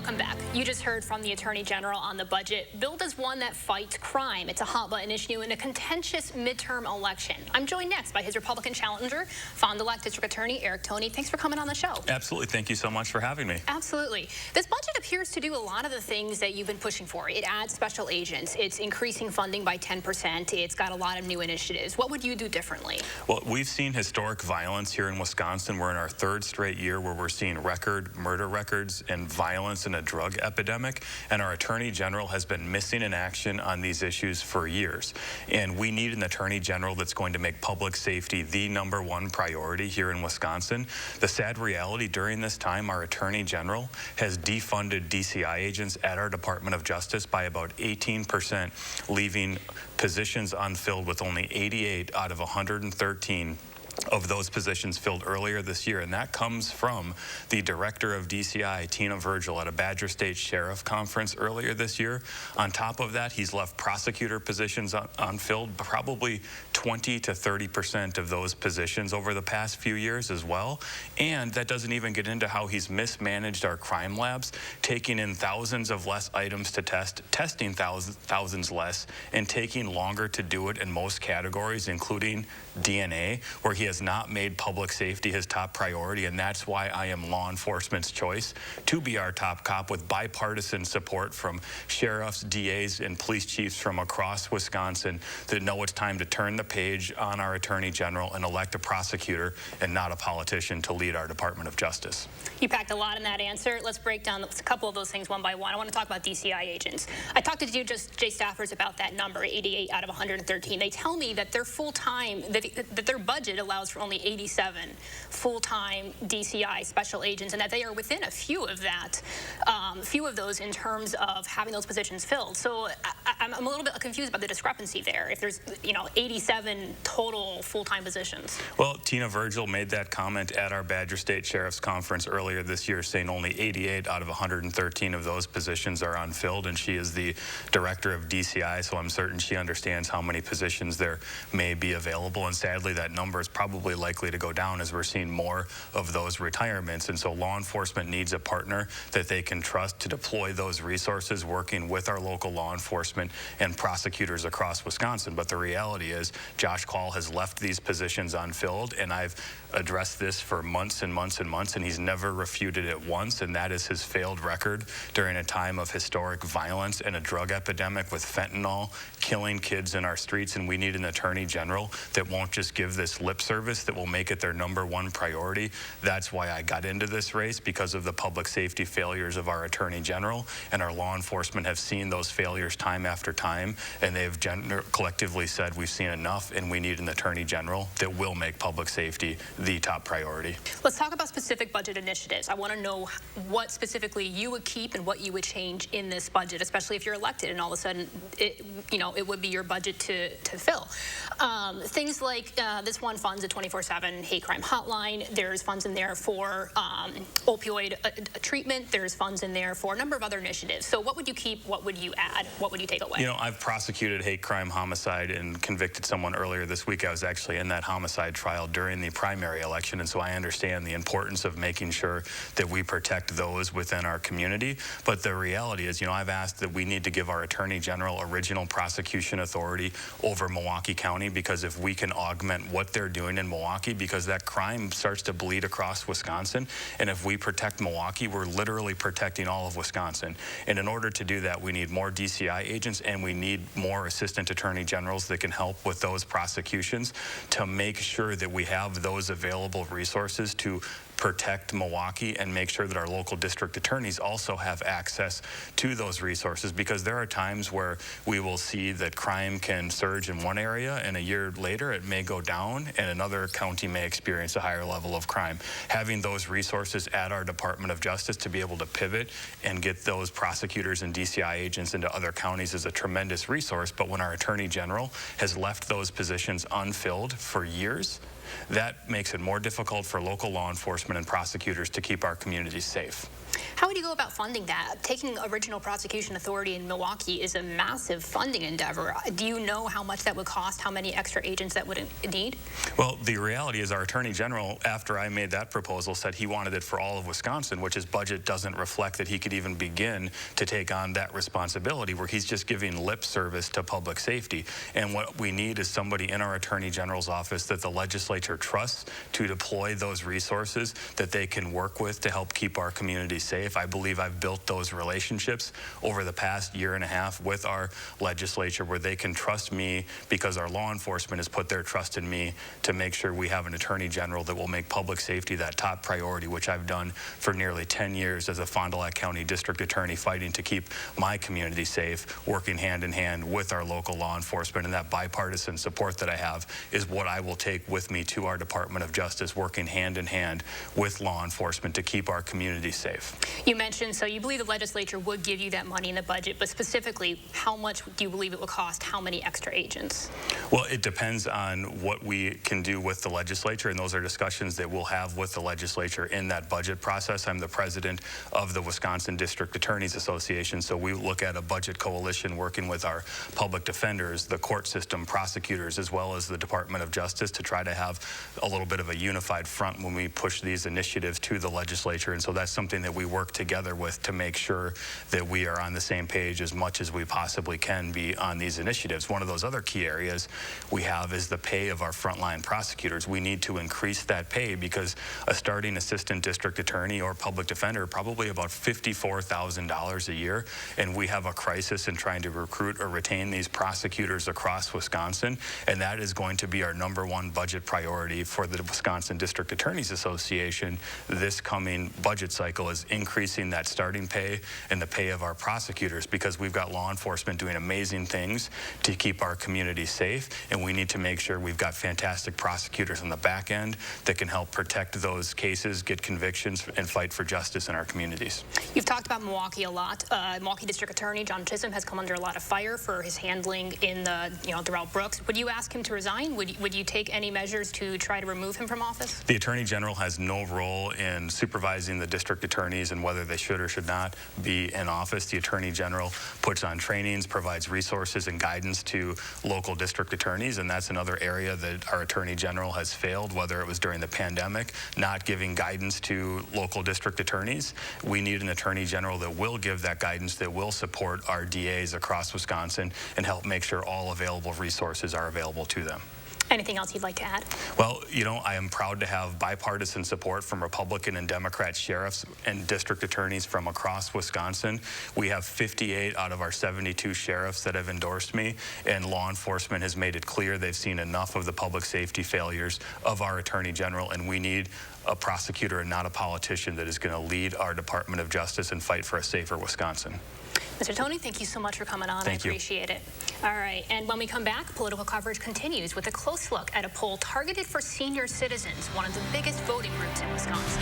Welcome back. You just heard from the Attorney General on the budget, billed as one that fights crime. It's a hot button issue in a contentious midterm election. I'm joined next by his Republican challenger, Fond-du-Lac District Attorney Eric Toney. Thanks for coming on the show. Absolutely. Thank you so much for having me. Absolutely. This budget appears to do a lot of the things that you've been pushing for. It adds special agents. It's increasing funding by 10%. It's got a lot of new initiatives. What would you do differently? Well, we've seen historic violence here in Wisconsin. We're in our third straight year where we're seeing record murder records and violence and a drug epidemic, and our Attorney General has been missing in action on these issues for years. And we need an Attorney General that's going to make public safety the #1 priority here in Wisconsin. The sad reality during this time, our Attorney General has defunded DCI agents at our Department of Justice by about 18%, leaving positions unfilled with only 88 out of 113 of those positions filled earlier this year, and that comes from the director of DCI, Tina Virgil, at a Badger State Sheriff Conference earlier this year. On top of that, he's left prosecutor positions unfilled, probably 20 to 30% of those positions over the past few years as well. And that doesn't even get into how he's mismanaged our crime labs, taking in thousands of less items to test, testing thousands less, and taking longer to do it in most categories, including DNA, where he has not made public safety his top priority, and that's why I am law enforcement's choice to be our top cop, with bipartisan support from sheriffs, DAs, and police chiefs from across Wisconsin that know it's time to turn the page on our Attorney General and elect a prosecutor and not a politician to lead our Department of Justice. You packed a lot in that answer. Let's break down a couple of those things one by one. I want to talk about DCI agents. I talked to Jay staffers about that number, 88 out of 113. They tell me that their full-time, that their budget allows for only 87 full-time DCI special agents, and that they are within a few of those in terms of having those positions filled. So I'm a little bit confused about the discrepancy there. If there's 87 total full-time positions. Well, Tina Virgil made that comment at our Badger State Sheriff's Conference earlier this year, saying only 88 out of 113 of those positions are unfilled, and she is the director of DCI, so I'm certain she understands how many positions there may be available. And sadly, that number is probably likely to go down as we're seeing more of those retirements. And so law enforcement needs a partner that they can trust to deploy those resources, working with our local law enforcement and prosecutors across Wisconsin. But the reality is Josh Call has left these positions unfilled, and I've addressed this for months and months and months, and he's never refuted it once, and that is his failed record during a time of historic violence and a drug epidemic with fentanyl killing kids in our streets. And we need an Attorney General that won't just give this lip service, that will make it their #1 priority. That's why I got into this race, because of the public safety failures of our Attorney General, and our law enforcement have seen those failures time after time, and they've collectively said we've seen enough, and we need an Attorney General that will make public safety the top priority. Let's talk about specific budget initiatives. I want to know what specifically you would keep and what you would change in this budget, especially if you're elected and all of a sudden it would be your budget to fill. Things like this one funds a 24/7 hate crime hotline. There's funds in there for opioid treatment. There's funds in there for a number of other initiatives. So what would you keep? What would you add? What would you take away? I've prosecuted hate crime, homicide, and convicted someone earlier this week. I was actually in that homicide trial during the primary election, and so I understand the importance of making sure that we protect those within our community. But the reality is, I've asked that we need to give our Attorney General original prosecution authority over Milwaukee County, because if we can augment what they're doing in Milwaukee, because that crime starts to bleed across Wisconsin, and if we protect Milwaukee, we're literally protecting all of Wisconsin. And in order to do that, we need more DCI agents, and we need more assistant attorney generals that can help with those prosecutions, to make sure that we have those available resources to protect Milwaukee and make sure that our local district attorneys also have access to those resources, because there are times where we will see that crime can surge in one area, and a year later it may go down and another county may experience a higher level of crime. Having those resources at our Department of Justice to be able to pivot and get those prosecutors and DCI agents into other counties is a tremendous resource. But when our Attorney General has left those positions unfilled for years, that makes it more difficult for local law enforcement and prosecutors to keep our communities safe. How would you go about funding that? Taking original prosecution authority in Milwaukee is a massive funding endeavor. Do you know how much that would cost, how many extra agents that would need? Well, the reality is our Attorney General, after I made that proposal, said he wanted it for all of Wisconsin, which his budget doesn't reflect that he could even begin to take on that responsibility, where he's just giving lip service to public safety. And what we need is somebody in our Attorney General's office that the legislature trusts to deploy those resources that they can work with to help keep our community safe. I believe I've built those relationships over the past year and a half with our legislature, where they can trust me because our law enforcement has put their trust in me to make sure we have an Attorney General that will make public safety that top priority, which I've done for nearly 10 years as a Fond du Lac County District Attorney, fighting to keep my community safe, working hand in hand with our local law enforcement. And that bipartisan support that I have is what I will take with me to our Department of Justice, working hand in hand with law enforcement to keep our community safe. You mentioned, so you believe the legislature would give you that money in the budget, but specifically, how much do you believe it will cost? How many extra agents? Well, it depends on what we can do with the legislature, and those are discussions that we'll have with the legislature in that budget process. I'm the president of the Wisconsin District Attorneys Association, so we look at a budget coalition working with our public defenders, the court system, prosecutors, as well as the Department of Justice to try to have a little bit of a unified front when we push these initiatives to the legislature. And so that's something that we work together with to make sure that we are on the same page as much as we possibly can be on these initiatives. One of those other key areas we have is the pay of our frontline prosecutors. We need to increase that pay because a starting assistant district attorney or public defender probably about $54,000 a year, and we have a crisis in trying to recruit or retain these prosecutors across Wisconsin, and that is going to be our #1 budget priority for the Wisconsin District Attorneys Association this coming budget cycle, is increasing that starting pay and the pay of our prosecutors, because we've got law enforcement doing amazing things to keep our community safe, and we need to make sure we've got fantastic prosecutors on the back end that can help protect those cases, get convictions, and fight for justice in our communities. You've talked about Milwaukee a lot. Milwaukee District Attorney John Chisholm has come under a lot of fire for his handling in the, Darrell Brooks. Would you ask him to resign? Would you take any measures to try to remove him from office? The Attorney General has no role in supervising the district attorneys and whether they should or should not be in office. The Attorney General puts on trainings, provides resources and guidance to local district attorneys, and that's another area that our Attorney General has failed, whether it was during the pandemic, not giving guidance to local district attorneys. We need an Attorney General that will give that guidance, that will support our DAs across Wisconsin and help make sure all available resources are available to them. Anything else you'd like to add? Well, I am proud to have bipartisan support from Republican and Democrat sheriffs and district attorneys from across Wisconsin. We have 58 out of our 72 sheriffs that have endorsed me, and law enforcement has made it clear they've seen enough of the public safety failures of our Attorney General, and we need a prosecutor and not a politician that is going to lead our Department of Justice and fight for a safer Wisconsin. Mr. Toney, thank you so much for coming on. Thank you. I appreciate it. All right, and when we come back, political coverage continues with a close look at a poll targeted for senior citizens, one of the biggest voting groups in Wisconsin.